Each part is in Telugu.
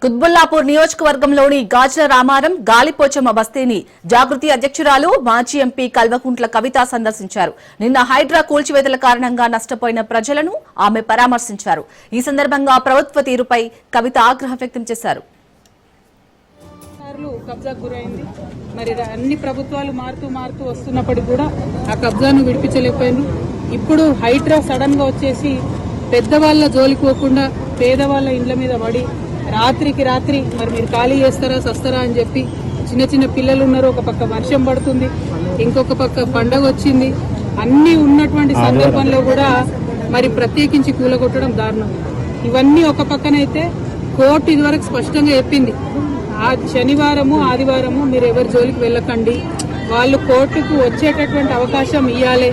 కుత్బుల్లాపూర్ నియోజకవర్గంలోని గాజుల రామారం గాలిపోచమ్మ బస్తీని జాగృతి అధ్యక్షురాలు మాజీ ఎంపీ కల్వకుంట్ల కవిత సందర్శించారు. నిన్న హైడ్రా కూల్చివేతల కారణంగా నష్టపోయిన ప్రజలను ఆమె పరామర్శించారు. ఈ సందర్భంగా ప్రభుత్వ తీరుపై కవిత ఆగ్రహం వ్యక్తం చేశారు. మరి అన్ని ప్రభుత్వాలు మారుతూ వస్తున్నప్పటికీ కూడా ఆ కబ్జాను విడిపించలేకపోయారు. ఇప్పుడు హైడ్రా సడన్ గా వచ్చేసి పెద్దవాళ్ల జోలికోకుండా పేదవాళ్ల ఇండ్ల మీద పడి రాత్రికి రాత్రి మరి మీరు ఖాళీ చేస్తారా సస్తారా అని చెప్పి చిన్న చిన్న పిల్లలు ఉన్నారు. ఒక పక్క వర్షం పడుతుంది, ఇంకొక పక్క పండగ వచ్చింది. అన్ని ఉన్నటువంటి సందర్భంలో కూడా మరి ప్రత్యేకించి కూలగొట్టడం దారుణం. ఇవన్నీ ఒక పక్కనైతే కోర్టు ఇదివరకు స్పష్టంగా చెప్పింది, ఆ శనివారము ఆదివారము మీరు ఎవరి జోలికి వెళ్ళకండి, వాళ్ళు కోర్టుకు వచ్చేటటువంటి అవకాశం ఇవ్వాలి.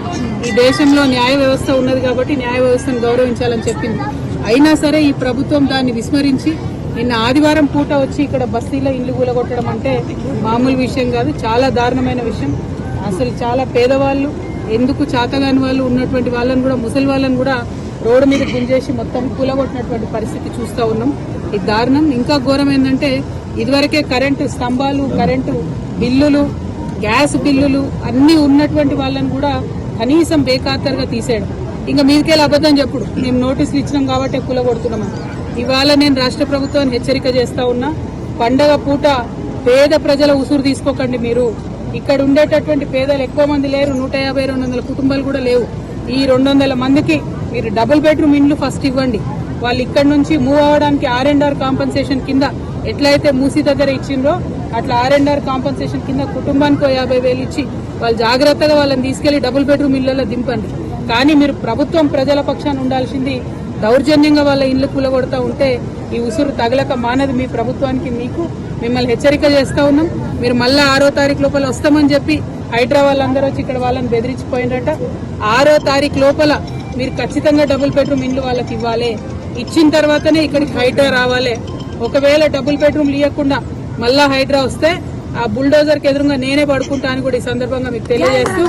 ఈ దేశంలో న్యాయ వ్యవస్థ ఉన్నది కాబట్టి న్యాయ వ్యవస్థను గౌరవించాలని చెప్పింది. అయినా సరే ఈ ప్రభుత్వం దాన్ని విస్మరించి నిన్న ఆదివారం పూట వచ్చి ఇక్కడ బస్తీలో ఇల్లు కూలగొట్టడం అంటే మామూలు విషయం కాదు, చాలా దారుణమైన విషయం. అసలు చాలా పేదవాళ్ళు, ఎందుకు చాతగాని వాళ్ళు ఉన్నటువంటి వాళ్ళని కూడా, ముసలి వాళ్ళని కూడా రోడ్డు మీద గుంజేసి మొత్తం కూలగొట్టినటువంటి పరిస్థితి చూస్తూ ఉన్నాం. ఇది దారుణం. ఇంకా ఘోరం ఏంటంటే ఇదివరకే కరెంటు స్తంభాలు, కరెంటు బిల్లులు, గ్యాస్ బిల్లులు అన్నీ ఉన్నటువంటి వాళ్ళని కూడా కనీసం బేఖాతరుగా తీసేయడం. ఇంకా మీదికెళ్ళి అబద్ధం చెప్పుడు, మేము నోటీసులు ఇచ్చినాం కాబట్టి కూలగొడుతున్నామని. ఇవాళ నేను రాష్ట్ర ప్రభుత్వాన్ని హెచ్చరిక చేస్తా ఉన్నా, పండగ పూట పేద ప్రజల ఉసురు తీసుకోకండి. మీరు ఇక్కడ ఉండేటటువంటి పేదలు ఎక్కువ మంది లేరు, 150-200 కుటుంబాలు కూడా లేవు. ఈ 200 మందికి మీరు డబుల్ బెడ్రూమ్ ఇండ్లు ఫస్ట్ ఇవ్వండి. వాళ్ళు ఇక్కడ నుంచి మూవ్ అవ్వడానికి R&R కాంపన్సేషన్ కింద ఎట్లయితే మూసి దగ్గర ఇచ్చిండ్రో అట్లా R&R కాంపన్సేషన్ కింద కుటుంబానికి 50,000 ఇచ్చి వాళ్ళు జాగ్రత్తగా వాళ్ళని తీసుకెళ్లి డబుల్ బెడ్రూమ్ ఇళ్లలో దింపండి. కానీ మీరు ప్రభుత్వం ప్రజల పక్షాన ఉండాల్సింది, దౌర్జన్యంగా వాళ్ళ ఇళ్లు కూలగొడతా ఉంటే ఈ ఉసురు తగలక మానది మీ ప్రభుత్వానికి. మిమ్మల్ని హెచ్చరిక చేస్తా ఉన్నాం. మీరు మళ్ళా 6వ తారీఖు లోపల వస్తామని చెప్పి హైడ్రా వాళ్ళందరూ వచ్చి ఇక్కడ వాళ్ళని బెదిరించిపోయినట. 6వ తారీఖు లోపల మీరు ఖచ్చితంగా డబుల్ బెడ్రూమ్ ఇండ్లు వాళ్ళకి ఇవ్వాలి. ఇచ్చిన తర్వాతనే ఇక్కడికి హైడ్రా రావాలి. ఒకవేళ డబుల్ బెడ్రూమ్లు ఇవ్వకుండా మళ్ళా హైడ్రా వస్తే ఆ బుల్డోజర్కి ఎదురుగా నేనే పడుకుంటా అని కూడా ఈ సందర్భంగా మీకు తెలియజేస్తూ